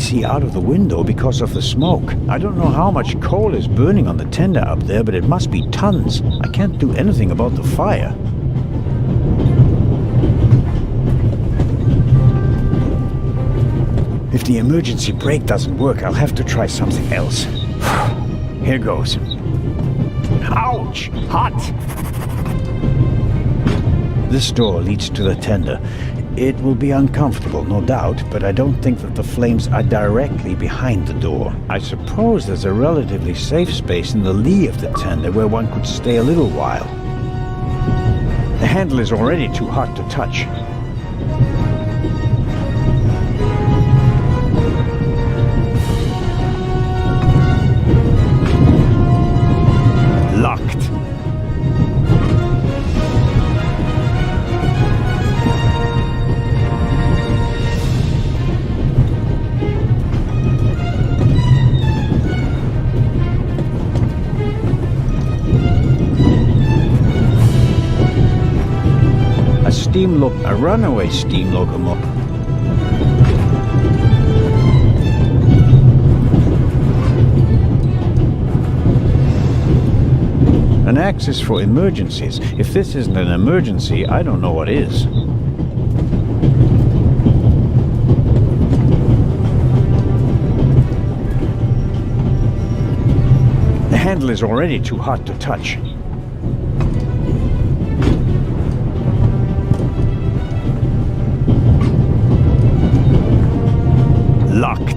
see out of the window because of the smoke. I don't know how much coal is burning on the tender up there, but it must be tons. I can't do anything about the fire. If the emergency brake doesn't work, I'll have to try something else. Here goes. Ouch! Hot! This door leads to the tender. It will be uncomfortable, no doubt, but I don't think that the flames are directly behind the door. I suppose there's a relatively safe space in the lee of the tender where one could stay a little while. The handle is already too hot to touch. Locked. A runaway steam locomotive. An axis for emergencies. If this isn't an emergency, I don't know what is. The handle is already too hot to touch. Locked.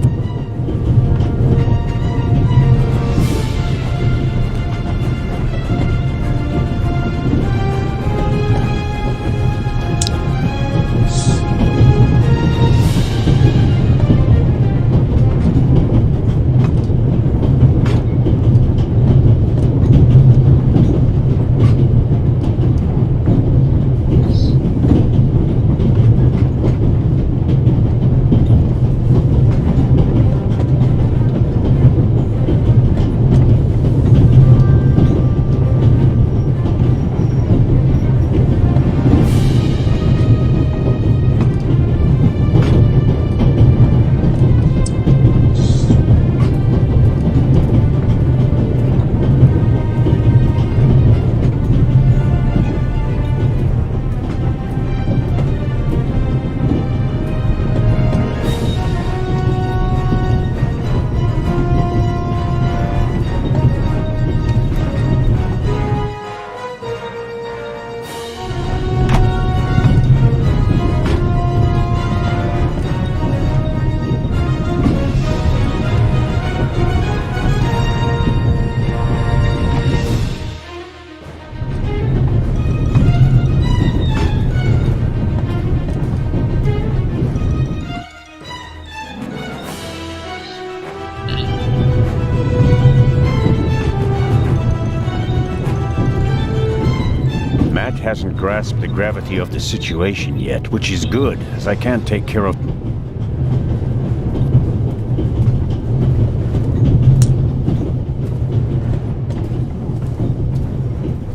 Hasn't grasped the gravity of the situation yet, which is good, as I can't take care of...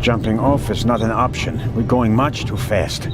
Jumping off is not an option. We're going much too fast.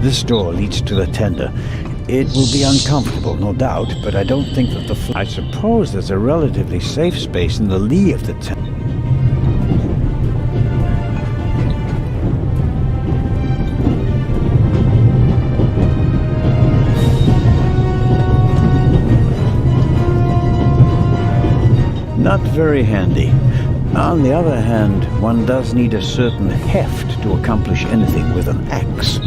This door leads to the tender. It will be uncomfortable, no doubt, but I don't think that the... I suppose there's a relatively safe space in the lee of the tender. Not very handy. On the other hand, one does need a certain heft to accomplish anything with an axe.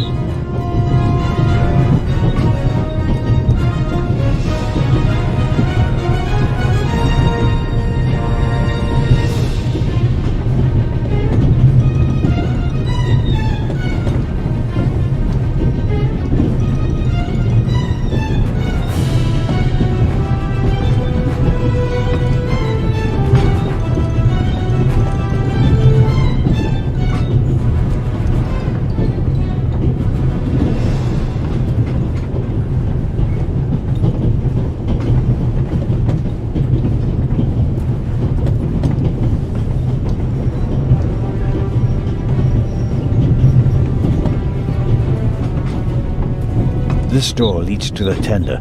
This door leads to the tender.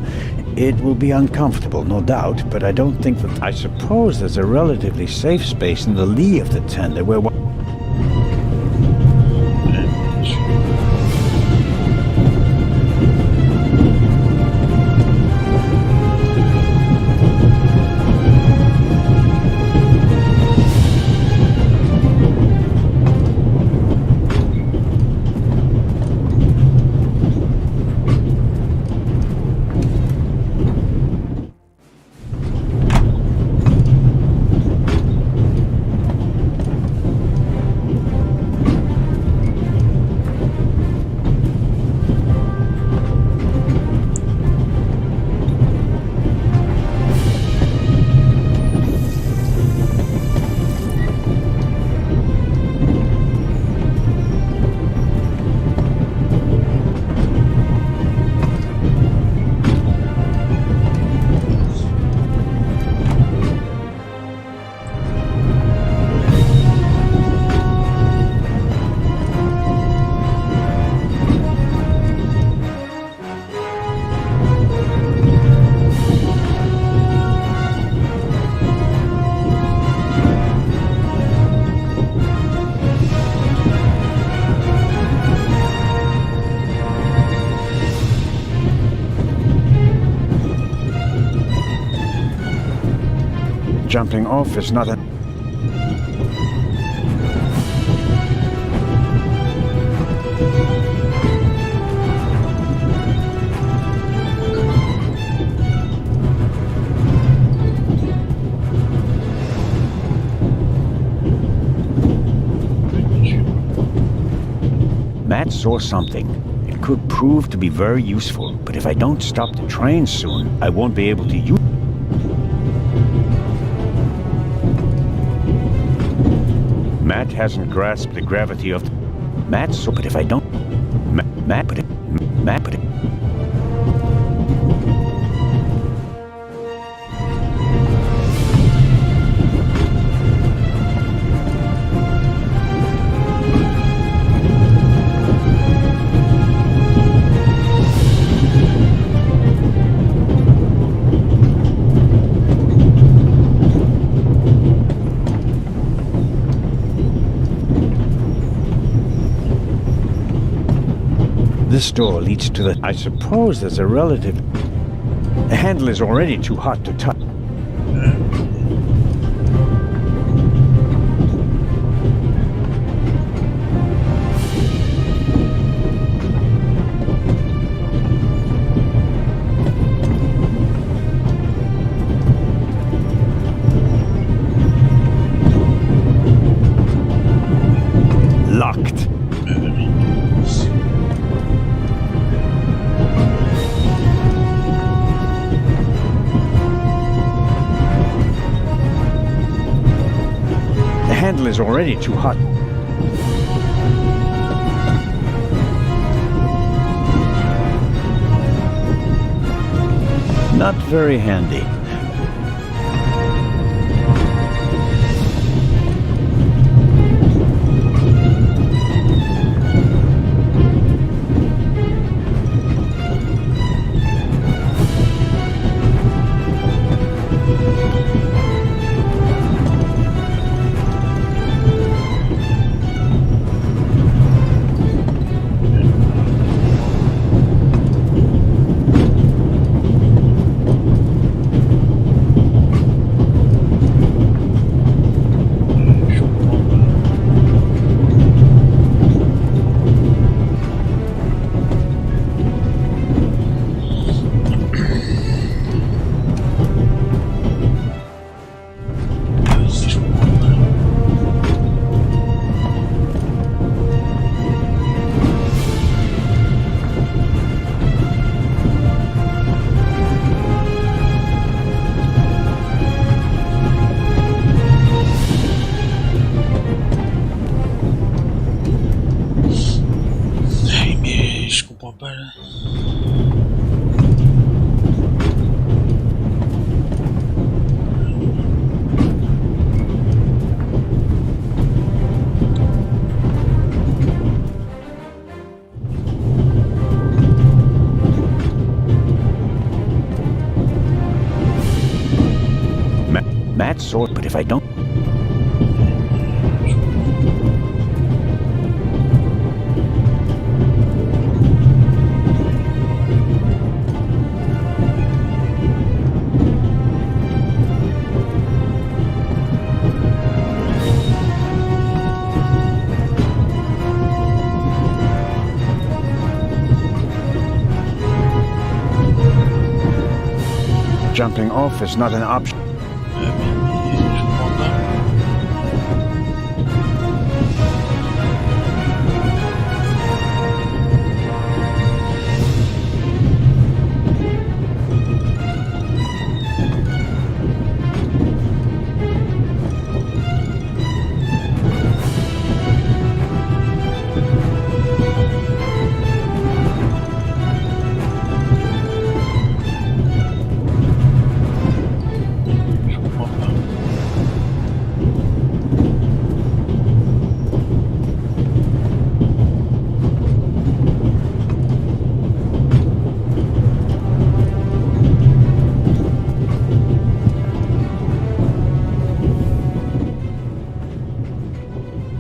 It will be uncomfortable, no doubt, but I don't think that... I suppose there's a relatively safe space in the lee of the tender where one... Jumping off is not a... Matt saw something. It could prove to be very useful, but if I don't stop the train soon, I won't be able to use... Matt hasn't grasped the gravity of... Matt, so, but if I don't... Matt, but it... Matt, but it... This door leads to the... I suppose there's a relative... The handle is already too hot to touch. Locked. The handle is already too hot. Not very handy. More better. Matt's sword, but if I don't... Jumping off is not an option.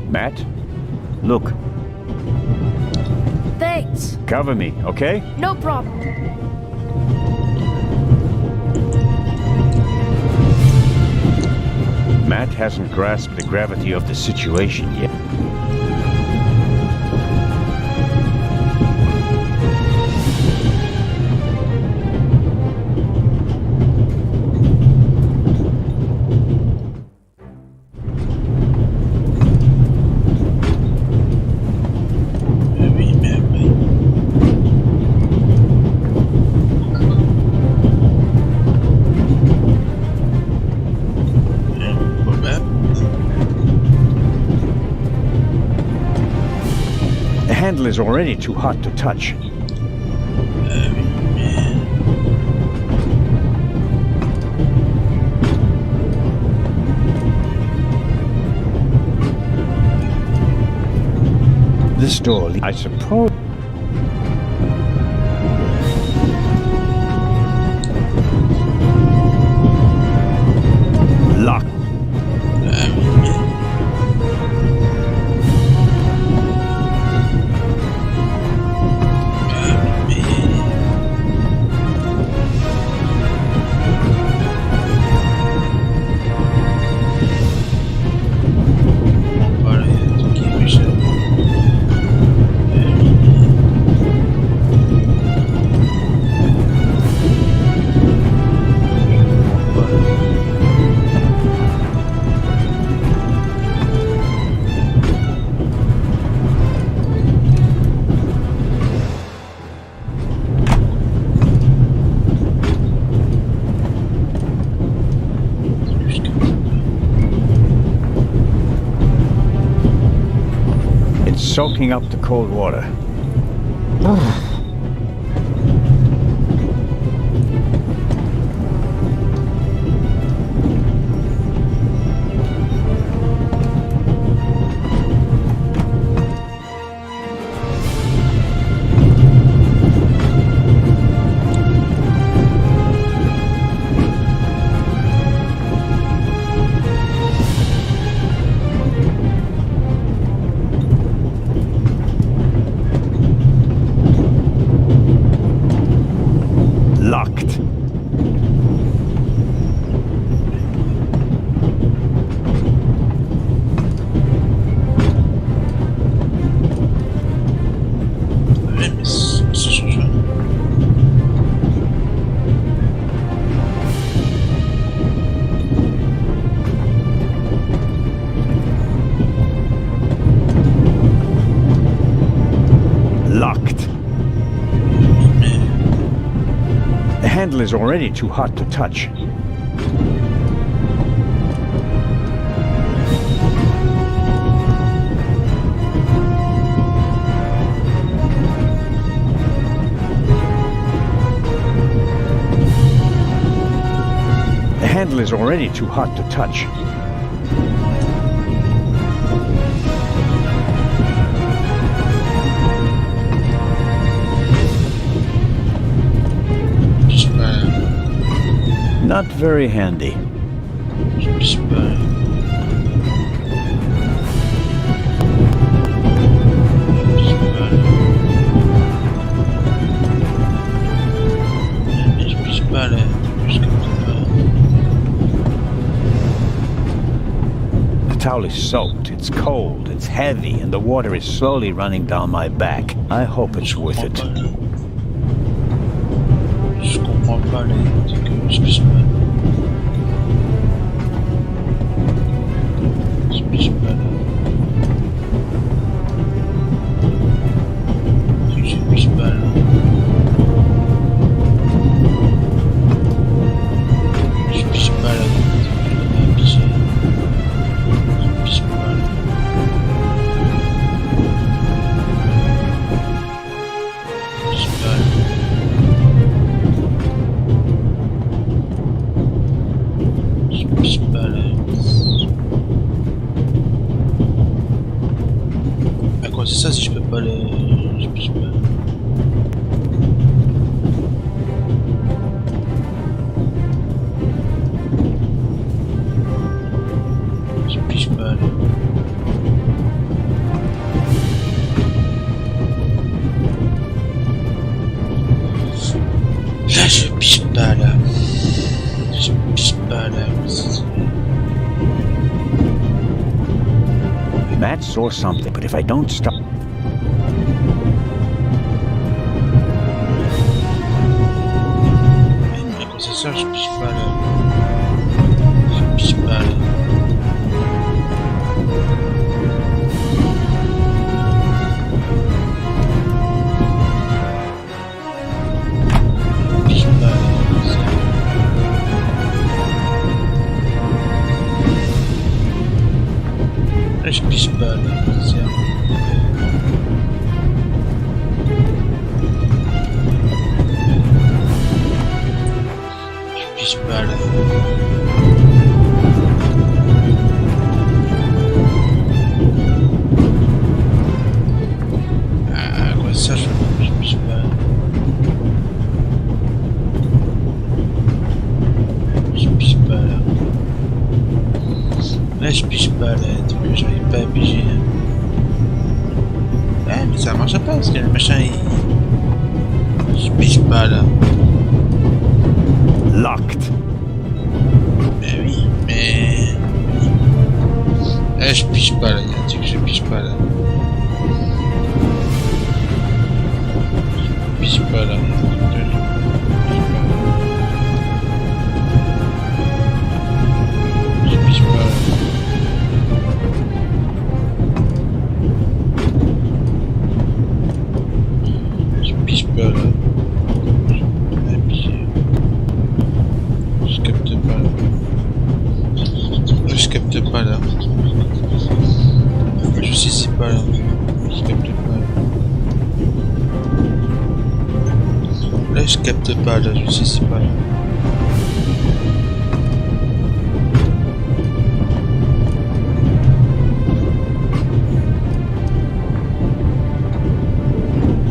Matt, look. Thanks. Cover me, okay? No problem. Matt hasn't grasped the gravity of the situation yet. The handle is already too hot to touch. This door, I suppose... Locked. Soaking up the cold water. Locked. Locked. The handle is already too hot to touch. handle is already too hot to touch. Not very handy. The towel is soaked, it's cold, it's heavy, and the water is slowly running down my back. I hope it's worth it. Je comprends pas les trucs que je puisse pas. Je puisse pas là. Je puisse pas là. Je puisse pas là. Je puisse pas là. Je puisse pas là. À quoi c'est ça si je peux pas les... Je puisse pas... Je puisse pas aller. Là je pisse pas là. Je pisse pas là. Matt saw something, but if I don't stop... À quoi c'est ça, je pisse pas là. Je pisse pas là. Je pisse pas là. Là, je pisse pas là. Je pisse pas là. À quoi ça, je pisse pas là. Je pisse pas là. Là, je pisse pas là, du coup, j'arrive pas à piger. Ouais, mais ça marche pas parce que le machin il. Je pisse pas là. Locked. Mais oui, mais. Là, je pisse pas là, il y a un truc que je pisse pas là. Je pisse pas là, il y a un truc que je pisse pas là. Je pisse pas là. Je pisse pas là. Je capte pas là. Je capte pas là. Je saisis pas là. Je capte pas là. Là je capte pas là. Je saisis pas là.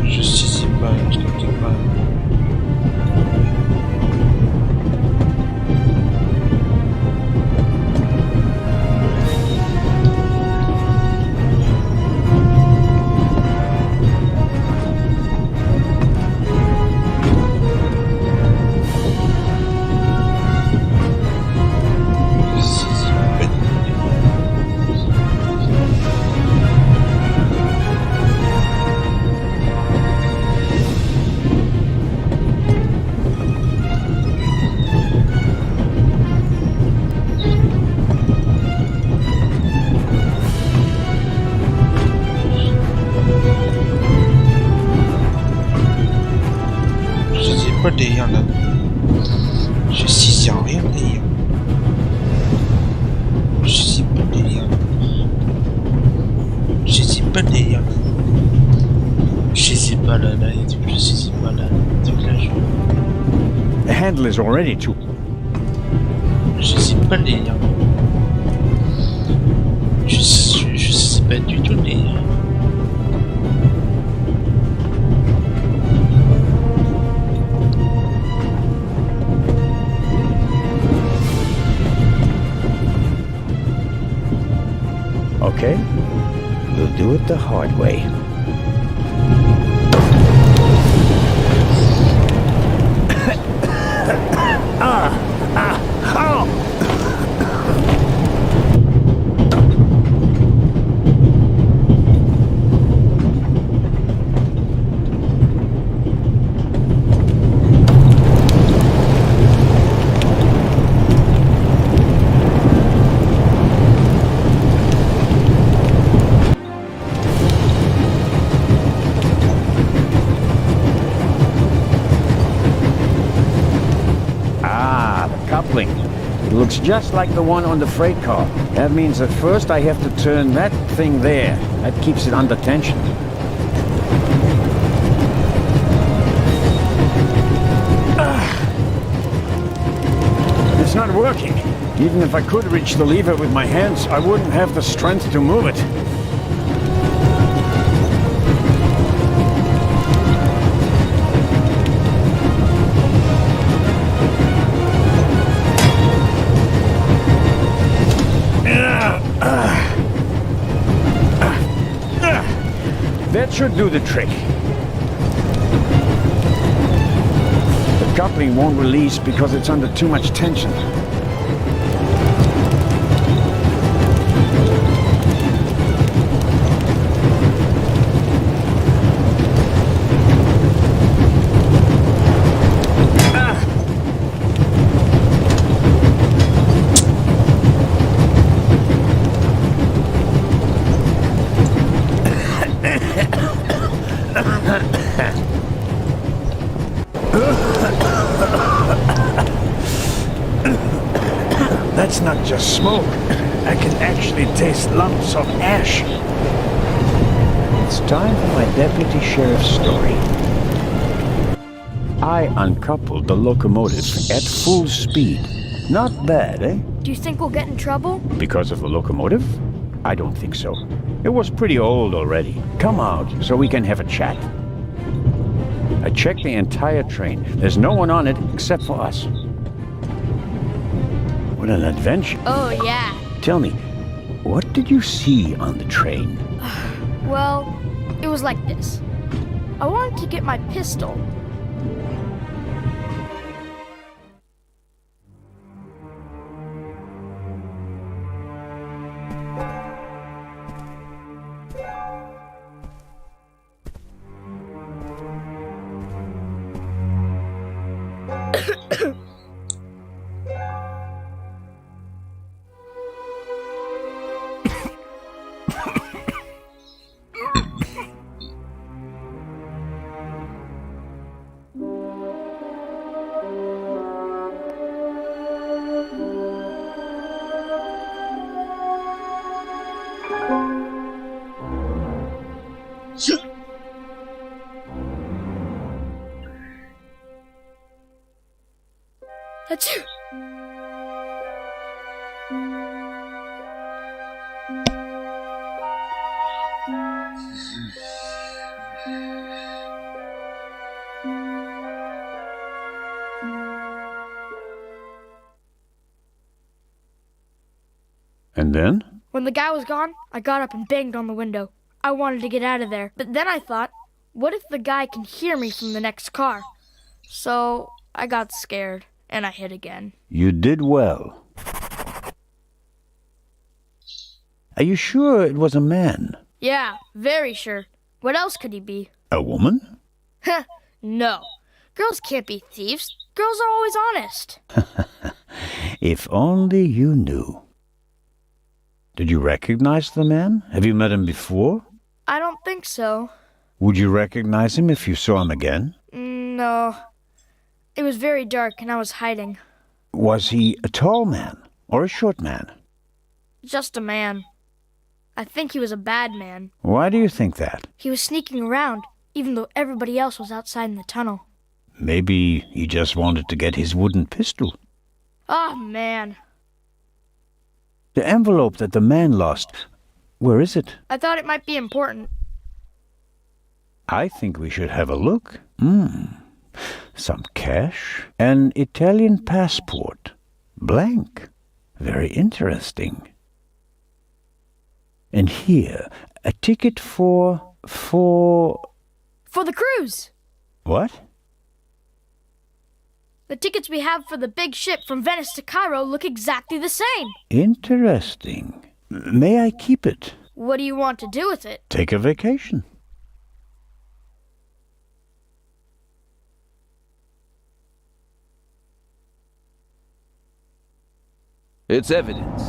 Je saisis pas là. Je capte pas là. Pas derrière là. Je saisis rien derrière. Je saisis pas derrière. Je saisis pas derrière. Je saisis pas là, là, je saisis pas là. The handle is already too... Je sais pas le délire. Je sais pas du tout le délire. Okay? We'll do it the hard way. Coupling. It looks just like the one on the freight car. That means at first I have to turn that thing there. That keeps it under tension. It's not working. Even if I could reach the lever with my hands, I wouldn't have the strength to move it. That should do the trick. The coupling won't release because it's under too much tension. That's not just smoke. I can actually taste lumps of ash. It's time for my deputy sheriff's story. I uncoupled the locomotive at full speed. Not bad, eh? Do you think we'll get in trouble? Because of the locomotive? I don't think so. It was pretty old already. Come out so we can have a chat. I checked the entire train. There's no one on it except for us. What an adventure. Oh, yeah. Tell me, what did you see on the train? Well, it was like this. I wanted to get my pistol. Achoo! And then? When the guy was gone, I got up and banged on the window. I wanted to get out of there, but then I thought, what if the guy can hear me from the next car? So I got scared, and I hid again. You did well. Are you sure it was a man? Yeah, very sure. What else could he be? A woman? Heh, no. Girls can't be thieves. Girls are always honest. If only you knew. Did you recognize the man? Have you met him before? I don't think so. Would you recognize him if you saw him again? No. It was very dark and I was hiding. Was he a tall man or a short man? Just a man. I think he was a bad man. Why do you think that? He was sneaking around, even though everybody else was outside in the tunnel. Maybe he just wanted to get his wooden pistol. Oh, man. The envelope that the man lost. Where is it? I thought it might be important. I think we should have a look. Some cash. An Italian passport. Blank. Very interesting. And here, a ticket for... For the cruise! What? The tickets we have for the big ship from Venice to Cairo look exactly the same. Interesting. May I keep it? What do you want to do with it? Take a vacation. It's evidence.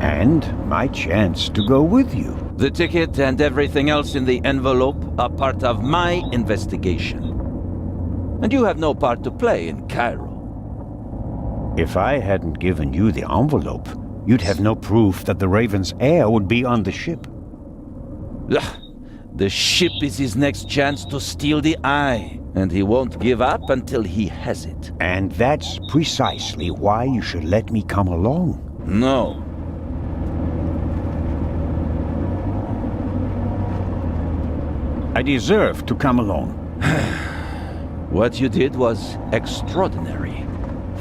And my chance to go with you. The ticket and everything else in the envelope are part of my investigation. And you have no part to play in Cairo. If I hadn't given you the envelope, you'd have no proof that the Raven's heir would be on the ship. Ugh. The ship is his next chance to steal the eye, and he won't give up until he has it. And that's precisely why you should let me come along. No. I deserve to come along. What you did was extraordinary.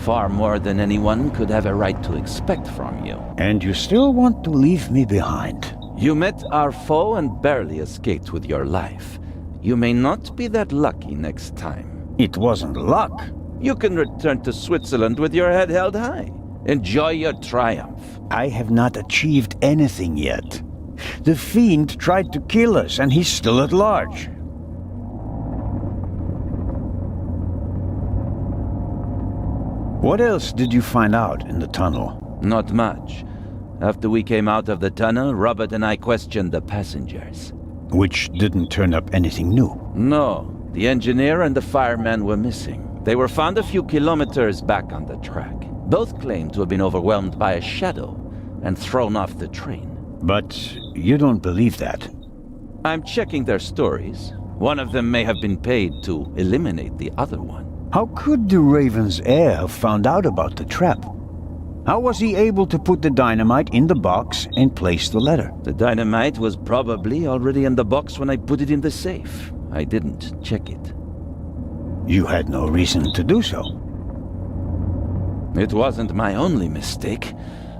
Far more than anyone could have a right to expect from you. And you still want to leave me behind. You met our foe and barely escaped with your life. You may not be that lucky next time. It wasn't luck. You can return to Switzerland with your head held high. Enjoy your triumph. I have not achieved anything yet. The fiend tried to kill us, and he's still at large. What else did you find out in the tunnel? Not much. After we came out of the tunnel, Robert and I questioned the passengers. Which didn't turn up anything new. No, the engineer and the fireman were missing. They were found a few kilometers back on the track. Both claimed to have been overwhelmed by a shadow and thrown off the train. But you don't believe that. I'm checking their stories. One of them may have been paid to eliminate the other one. How could the Raven's heir have found out about the trap? How was he able to put the dynamite in the box and place the letter? The dynamite was probably already in the box when I put it in the safe. I didn't check it. You had no reason to do so. It wasn't my only mistake.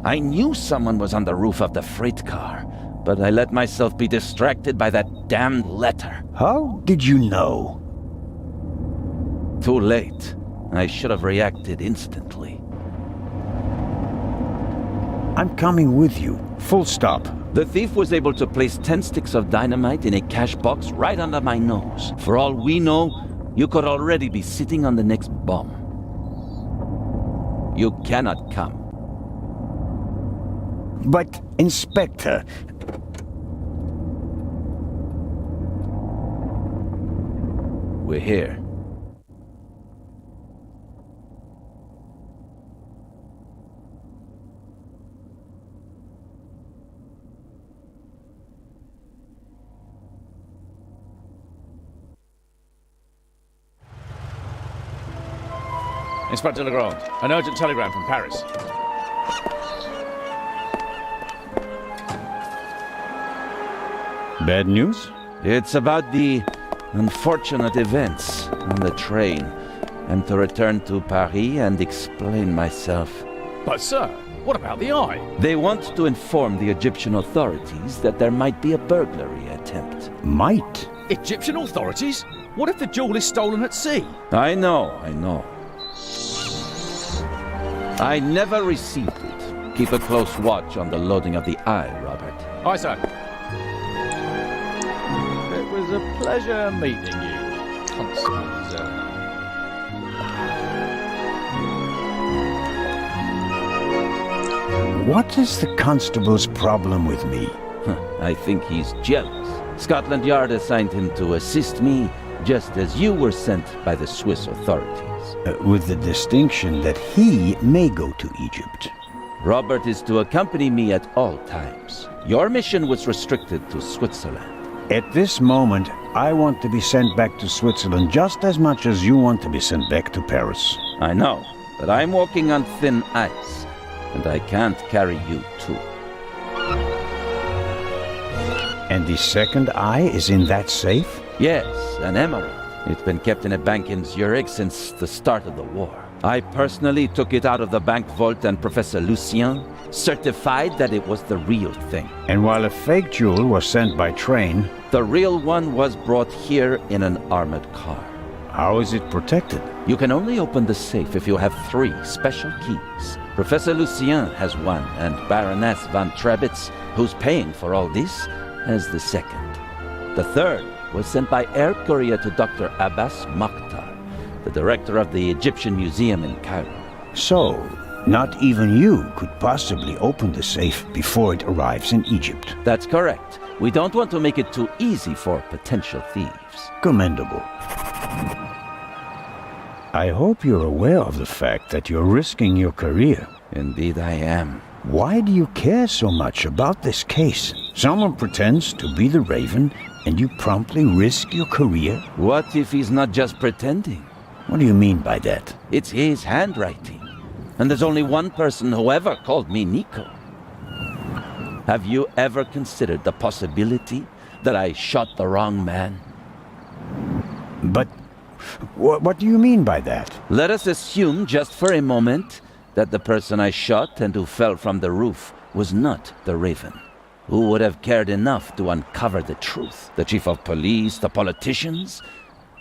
I knew someone was on the roof of the freight car, but I let myself be distracted by that damned letter. How did you know? Too late. I should have reacted instantly. I'm coming with you. Full stop. The thief was able to place 10 sticks of dynamite in a cash box right under my nose. For all we know, you could already be sitting on the next bomb. You cannot come. But, Inspector... We're here. Inspector Legrand, an urgent telegram from Paris. Bad news? It's about the unfortunate events on the train. I'm to return to Paris and explain myself. But sir, what about the eye? They want to inform the Egyptian authorities that there might be a burglary attempt. Might? Egyptian authorities? What if the jewel is stolen at sea? I know. I never received it. Keep a close watch on the loading of the eye, Robert. Aye, sir. It was a pleasure meeting you, Constable Zell. What is the constable's problem with me? I think he's jealous. Scotland Yard assigned him to assist me, just as you were sent by the Swiss authorities. With the distinction that he may go to Egypt. Robert is to accompany me at all times. Your mission was restricted to Switzerland. At this moment, I want to be sent back to Switzerland just as much as you want to be sent back to Paris. I know, but I'm walking on thin ice, and I can't carry you too. And the second eye is in that safe? Yes, an emerald. It's been kept in a bank in Zurich since the start of the war. I personally took it out of the bank vault, and Professor Lucien certified that it was the real thing. And while a fake jewel was sent by train, The real one was brought here in an armored car. how is it protected? You can only open the safe if you have 3 special keys. Professor Lucien has one, and Baroness von Trebitz, who's paying for all this, has the second. The third was sent by air courier to Dr. Abbas Mokhtar, the director of the Egyptian Museum in Cairo. So, not even you could possibly open the safe before it arrives in Egypt. That's correct. We don't want to make it too easy for potential thieves. Commendable. I hope you're aware of the fact that you're risking your career. Indeed I am. Why do you care so much about this case? Someone pretends to be the Raven, and you promptly risk your career? What if he's not just pretending? What do you mean by that? It's his handwriting. And there's only one person who ever called me Nico. Have you ever considered the possibility that I shot the wrong man? But what do you mean by that? Let us assume just for a moment that the person I shot and who fell from the roof was not the Raven. Who would have cared enough to uncover the truth? The chief of police, the politicians?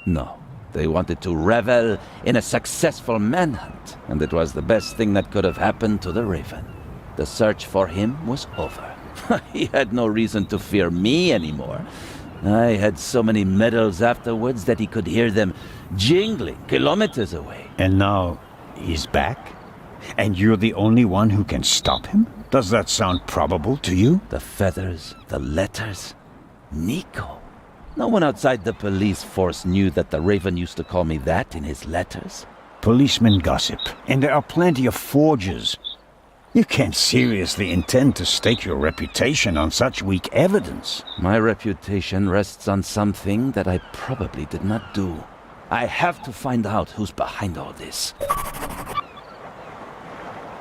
No. They wanted to revel in a successful manhunt, and it was the best thing that could have happened to the Raven. The search for him was over. He had no reason to fear me anymore. I had so many medals afterwards that he could hear them jingling kilometers away. And now he's back? And you're the only one who can stop him? Does that sound probable to you? The feathers, the letters. Nico. No one outside the police force knew that the Raven used to call me that in his letters. Policemen gossip, and there are plenty of forgers. You can't seriously intend to stake your reputation on such weak evidence. My reputation rests on something that I probably did not do. I have to find out who's behind all this.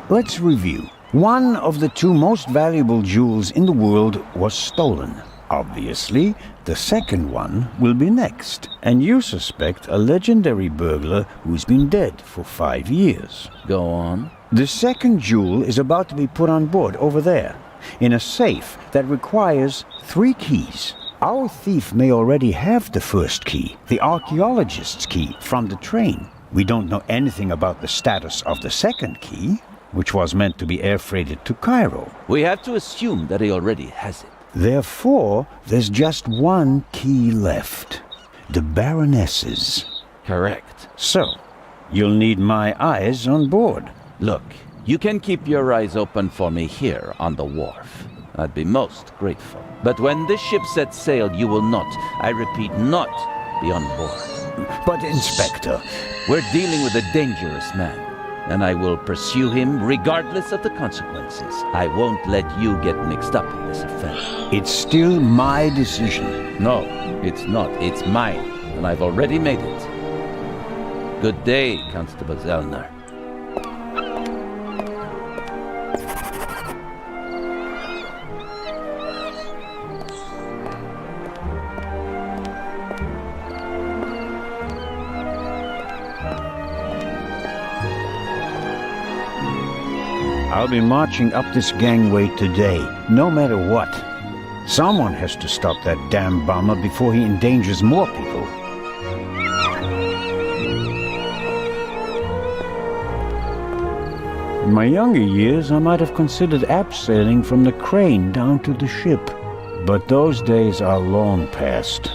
Let's review. One of the 2 most valuable jewels in the world was stolen. Obviously, the second one will be next. And you suspect a legendary burglar who's been dead for 5 years. Go on. The second jewel is about to be put on board over there, in a safe that requires 3 keys. Our thief may already have the first key, the archaeologist's key, from the train. We don't know anything about the status of the second key, which was meant to be air freighted to Cairo. We have to assume that he already has it. Therefore, there's just 1 key left. The Baroness's. Correct. So, you'll need my eyes on board. Look, you can keep your eyes open for me here on the wharf. I'd be most grateful. But when this ship sets sail, you will not, I repeat, not be on board. But, Inspector, We're dealing with a dangerous man, and I will pursue him regardless of the consequences. I won't let you get mixed up in this affair. it's still my decision. No, it's not. It's mine, and I've already made it. Good day, Constable Zellner. I'll be marching up this gangway today, no matter what. Someone has to stop that damn bomber before he endangers more people. In my younger years, I might have considered abseiling from the crane down to the ship. But those days are long past.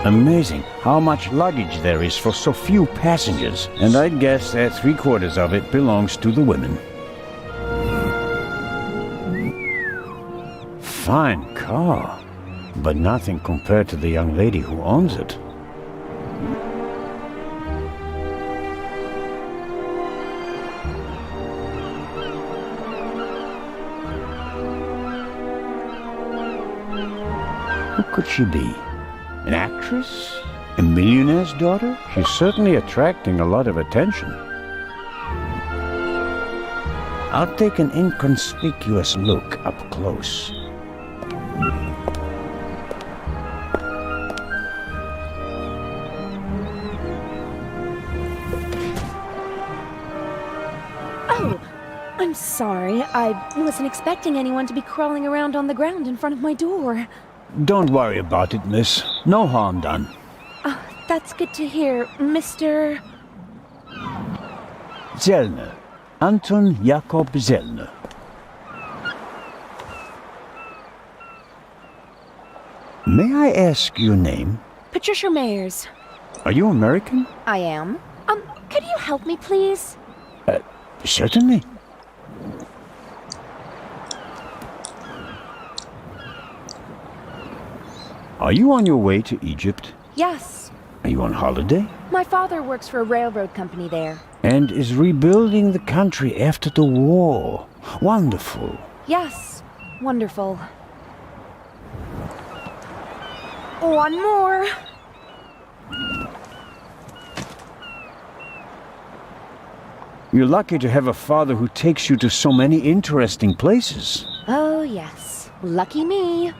Amazing how much luggage there is for so few passengers, and I'd guess that 3/4 of it belongs to the women. Fine car, but nothing compared to the young lady who owns it. Who could she be? An actress? A millionaire's daughter? She's certainly attracting a lot of attention. I'll take an inconspicuous look up close. Oh, I'm sorry. I wasn't expecting anyone to be crawling around on the ground in front of my door. Don't worry about it, miss. No harm done. Oh, that's good to hear, Mr. Zellner. Anton Jakob Zellner. May I ask your name? Patricia Mayers. Are you American? I am. Could you help me, please? Certainly. Are you on your way to Egypt? Yes. Are you on holiday? My father works for a railroad company there. And is rebuilding the country after the war. Wonderful. Yes. Wonderful. One more. You're lucky to have a father who takes you to so many interesting places. Oh, yes. Lucky me.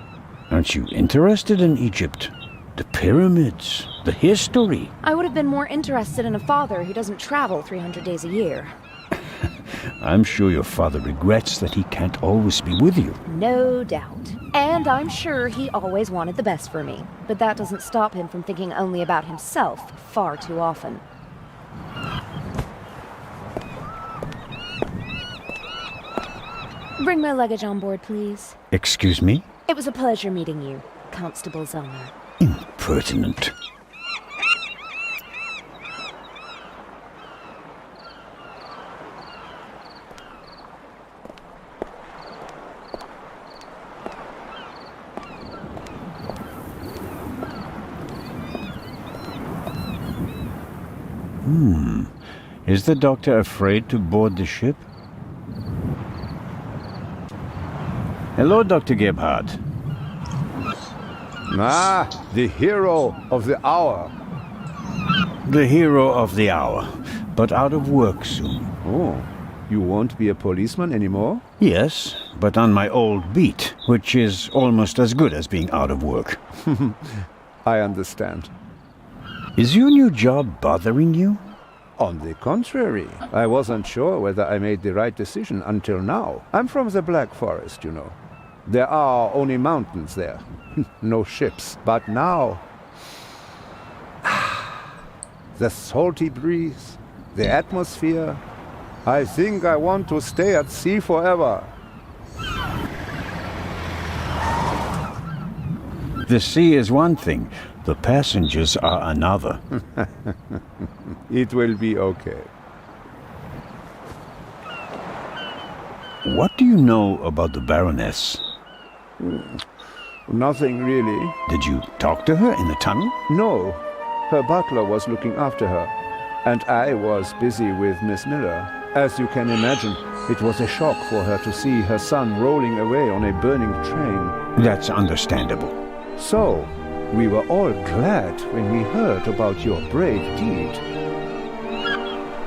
Aren't you interested in Egypt? The pyramids, the history. I would have been more interested in a father who doesn't travel 300 days a year. I'm sure your father regrets that he can't always be with you. No doubt. And I'm sure he always wanted the best for me. But that doesn't stop him from thinking only about himself far too often. Bring my luggage on board, please. Excuse me? It was a pleasure meeting you, Constable Zellner. Impertinent. Is the doctor afraid to board the ship? Hello, Dr. Gebhardt. Ah, the hero of the hour. The hero of the hour, but out of work soon. Oh, you won't be a policeman anymore? Yes, but on my old beat, which is almost as good as being out of work. I understand. Is your new job bothering you? On the contrary, I wasn't sure whether I made the right decision until now. I'm from the Black Forest, you know. There are only mountains there. No ships. But now... the salty breeze, the atmosphere... I think I want to stay at sea forever. The sea is one thing, the passengers are another. It will be okay. What do you know about the Baroness? Nothing really. Did you talk to her in the tunnel? No. Her butler was looking after her, and I was busy with Miss Miller. As you can imagine, it was a shock for her to see her son rolling away on a burning train. That's understandable. So, we were all glad when we heard about your brave deed.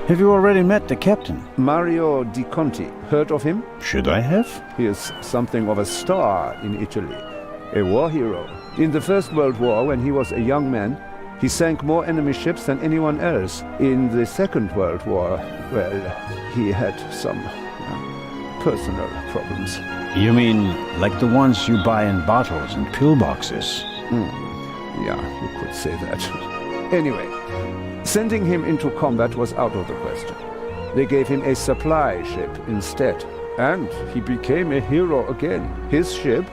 Have you already met the captain? Mario Di Conti. Heard of him? Should I have? He is something of a star in Italy. A war hero. In the First World War, when he was a young man, he sank more enemy ships than anyone else. In the Second World War, well, he had some personal problems. You mean like the ones you buy in bottles and pillboxes? Yeah, you could say that. Anyway, sending him into combat was out of the question. They gave him a supply ship instead, and he became a hero again. His ship,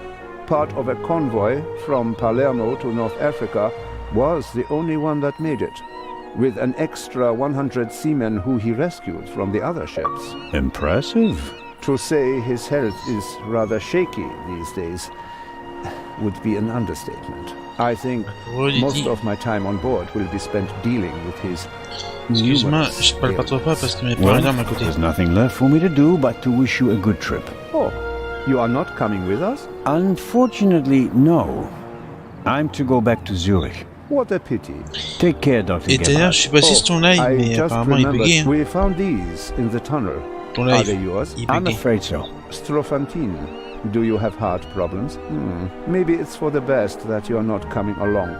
part of a convoy from Palermo to North Africa, was the only one that made it, with an extra 100 seamen who he rescued from the other ships. Impressive. To say his health is rather shaky these days would be an understatement. I think most of my time on board will be spent dealing with his Excuse-moi, numerous je parle pas trop fort parce que mes Well, parents à côté. there's nothing left for me to do but to wish you a good trip. Oh, you are not coming with us? Unfortunately, no. I'm to go back to Zurich. What a pity. Take care, Dr. Et d'ailleurs, je sais pas si c'est ton live, I mais just apparemment il remembered, buguait. Hein. we found these in the tunnel. Ton Are live, they yours? il I'm buguait. afraid so. Strophantine. Do you have heart problems? Maybe it's for the best that you're not coming along.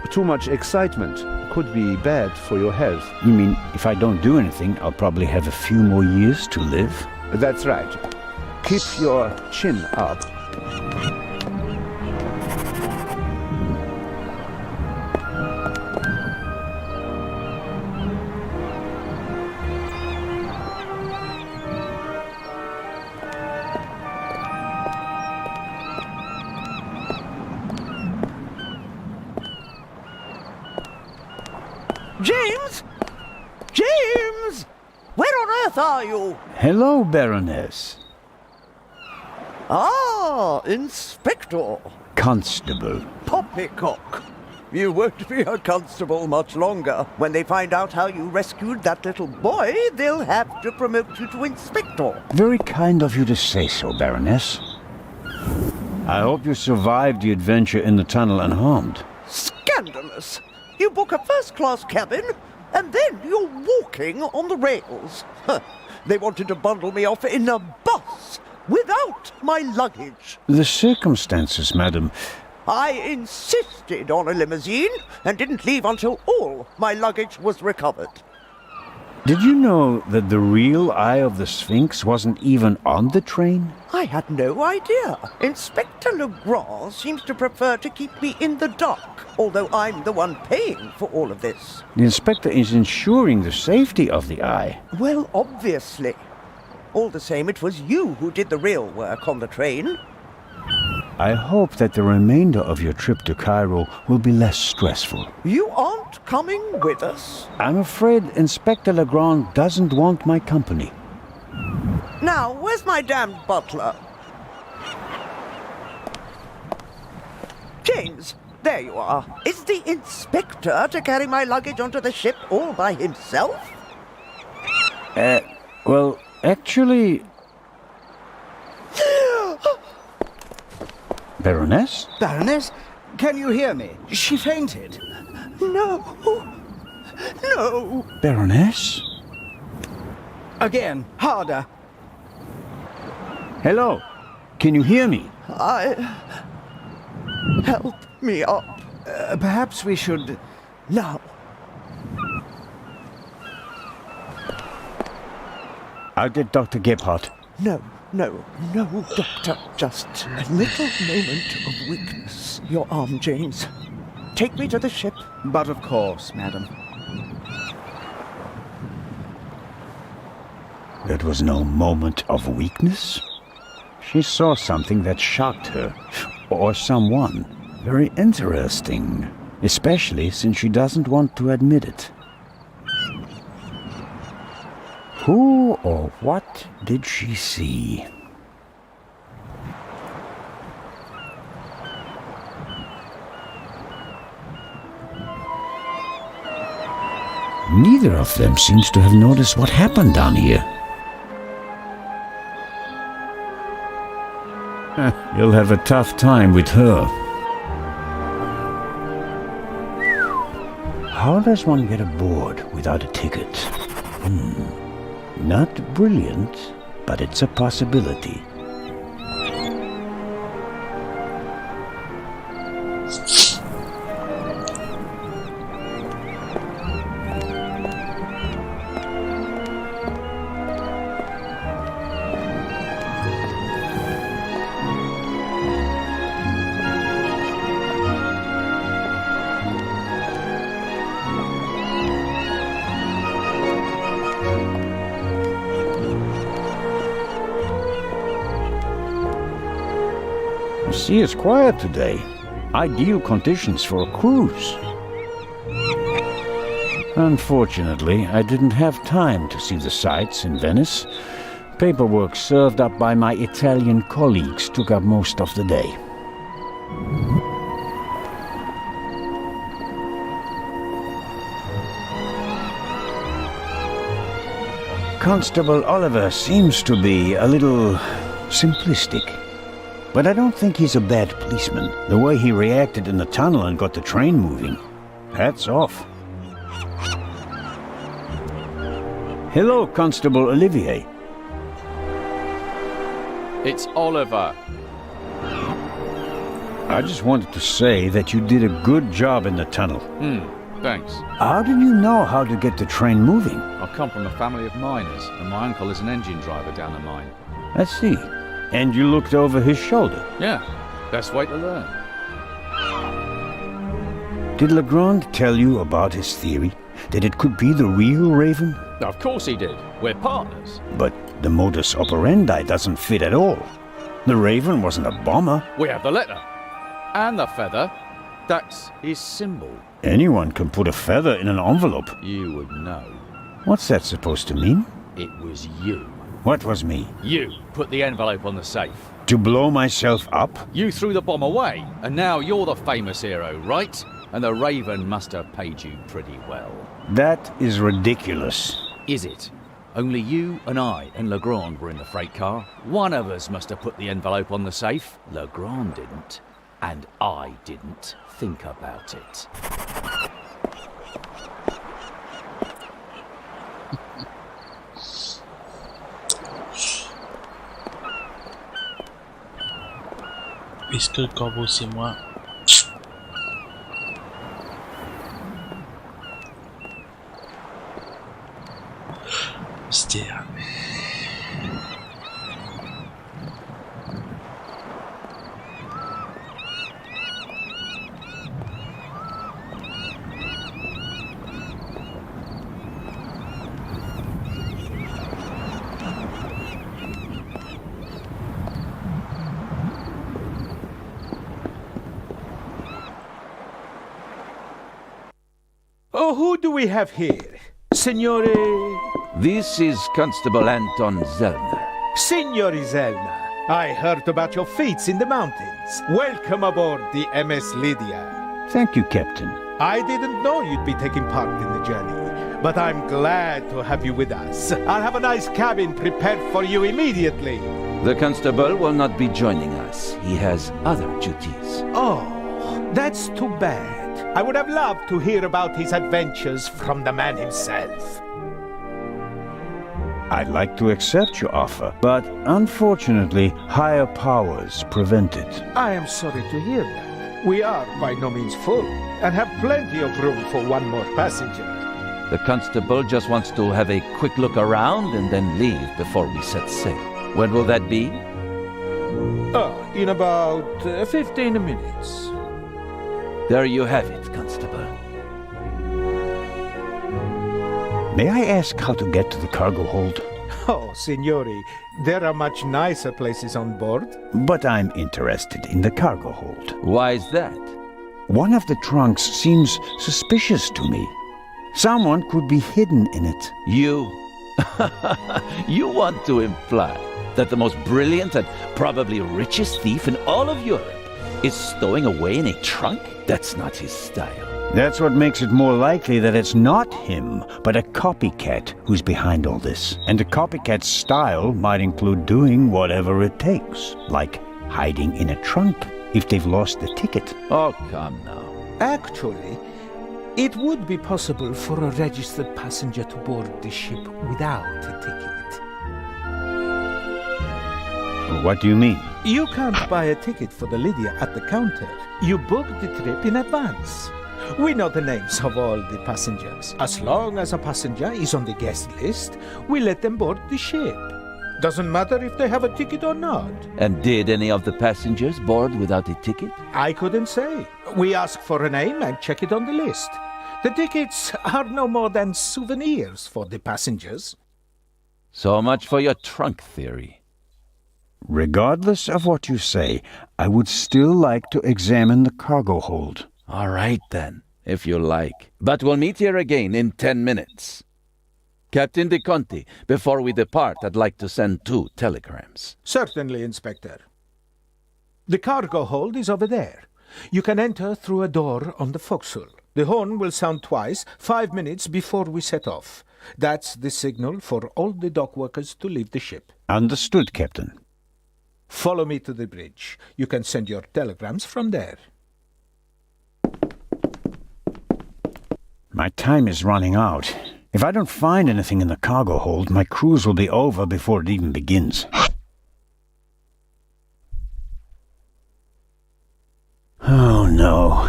Too much excitement could be bad for your health. You mean if I don't do anything, I'll probably have a few more years to live? That's right. Keep your chin up. James? James! Where on earth are you? Hello, Baroness. Ah, Inspector. Constable. Poppycock. You won't be a constable much longer. When they find out how you rescued that little boy, they'll have to promote you to Inspector. Very kind of you to say so, Baroness. I hope you survived the adventure in the tunnel unharmed. Scandalous. You book a first-class cabin, and then you're walking on the rails. Huh. They wanted to bundle me off in a bus without my luggage. The circumstances, madam. I insisted on a limousine and didn't leave until all my luggage was recovered. Did you know that the real Eye of the Sphinx wasn't even on the train? I had no idea. Inspector Legrand seems to prefer to keep me in the dark, although I'm the one paying for all of this. The inspector is ensuring the safety of the Eye. Well, obviously. All the same, it was you who did the real work on the train. I hope that the remainder of your trip to Cairo will be less stressful. You aren't coming with us. I'm afraid Inspector Legrand doesn't want my company. Now, where's my damned butler? James, there you are. Is the inspector to carry my luggage onto the ship all by himself? Well, actually... Baroness? Baroness, can you hear me? She fainted. No. No. Baroness? Again, harder. Hello? Can you hear me? Help me up. Perhaps we should... Now. I'll get Dr. Gebhardt. No, Doctor. Just a little moment of weakness. Your arm, James. Take me to the ship. But of course, madam. That was no moment of weakness. She saw something that shocked her. Or someone. Very interesting. Especially since she doesn't want to admit it. Who or what did she see? Neither of them seems to have noticed what happened down here. You'll have a tough time with her. How does one get aboard without a ticket? Not brilliant, but it's a possibility. The sea is quiet today. Ideal conditions for a cruise. Unfortunately, I didn't have time to see the sights in Venice. Paperwork served up by my Italian colleagues took up most of the day. Constable Oliver seems to be a little simplistic. but I don't think he's a bad policeman. The way he reacted in the tunnel and got the train moving. Hats off. Hello, Constable Olivier. It's Oliver. I just wanted to say that you did a good job in the tunnel. Thanks. How did you know how to get the train moving? I come from a family of miners, and my uncle is an engine driver down the mine. I see. And you looked over his shoulder. Yeah, best way to learn. Did Legrand tell you about his theory? That it could be the real Raven? Of course he did. We're partners. But the modus operandi doesn't fit at all. The Raven wasn't a bomber. We have the letter. And the feather. That's his symbol. Anyone can put a feather in an envelope. You would know. What's that supposed to mean? It was you. What was me? You put the envelope on the safe. To blow myself up? You threw the bomb away, and now you're the famous hero, right? And the Raven must have paid you pretty well. That is ridiculous. Is it? Only you and I and Legrand were in the freight car. One of us must have put the envelope on the safe. Legrand didn't. And I didn't think about it. Est-ce que le corbeau c'est moi? Mystère. Oh, who do we have here? Signore... This is Constable Anton Zellner. Signore Zelna, I heard about your feats in the mountains. Welcome aboard the MS Lydia. Thank you, Captain. I didn't know you'd be taking part in the journey, but I'm glad to have you with us. I'll have a nice cabin prepared for you immediately. The constable will not be joining us. He has other duties. Oh, that's too bad. I would have loved to hear about his adventures from the man himself. I'd like to accept your offer, but unfortunately, higher powers prevent it. I am sorry to hear that. We are by no means full, and have plenty of room for one more passenger. The constable just wants to have a quick look around and then leave before we set sail. When will that be? In about 15 minutes. There you have it, Constable. May I ask how to get to the cargo hold? Oh, Signori, there are much nicer places on board. But I'm interested in the cargo hold. Why is that? One of the trunks seems suspicious to me. Someone could be hidden in it. You? You want to imply that the most brilliant and probably richest thief in all of Europe is stowing away in a trunk? That's not his style. That's what makes it more likely that it's not him, but a copycat who's behind all this. And the copycat's style might include doing whatever it takes, like hiding in a trunk if they've lost the ticket. Oh, come now. Actually, it would be possible for a registered passenger to board the ship without a ticket. What do you mean? You can't buy a ticket for the Lydia at the counter. You book the trip in advance. We know the names of all the passengers. As long as a passenger is on the guest list, we let them board the ship. Doesn't matter if they have a ticket or not. And did any of the passengers board without a ticket? I couldn't say. We ask for a name and check it on the list. The tickets are no more than souvenirs for the passengers. So much for your trunk theory. Regardless of what you say, I would still like to examine the cargo hold. All right, then, if you like. But we'll meet here again in 10 minutes. Captain De Conti, before we depart, I'd like to send 2 telegrams. Certainly, Inspector. The cargo hold is over there. You can enter through a door on the forecastle. The horn will sound twice, 5 minutes before we set off. That's the signal for all the dock workers to leave the ship. Understood, Captain. Follow me to the bridge. You can send your telegrams from there. My time is running out. If I don't find anything in the cargo hold, my cruise will be over before it even begins. Oh no.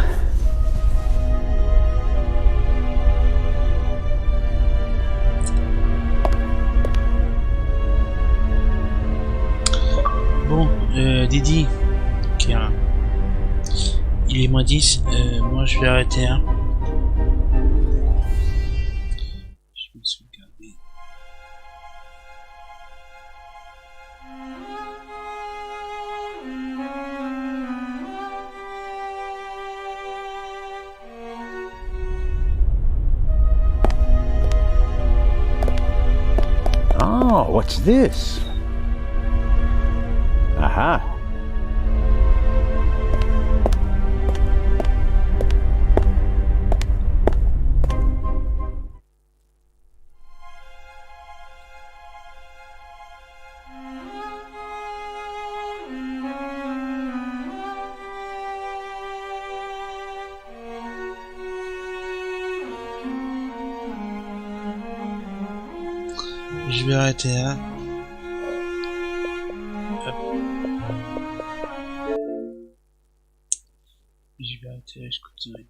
Bon, Didi, Kira. Il est moins 10, moi je vais arrêter hein. Je vais sauvegarder. Oh, what's this? Aha. Je vais arrêter là. Hop. Je vais arrêter là, je continuerai.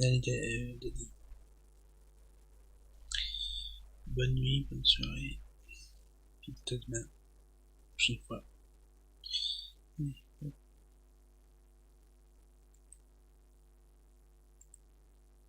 Allez, Daddy. Bonne nuit, bonne soirée. Puis peut-être demain. Prochaine fois.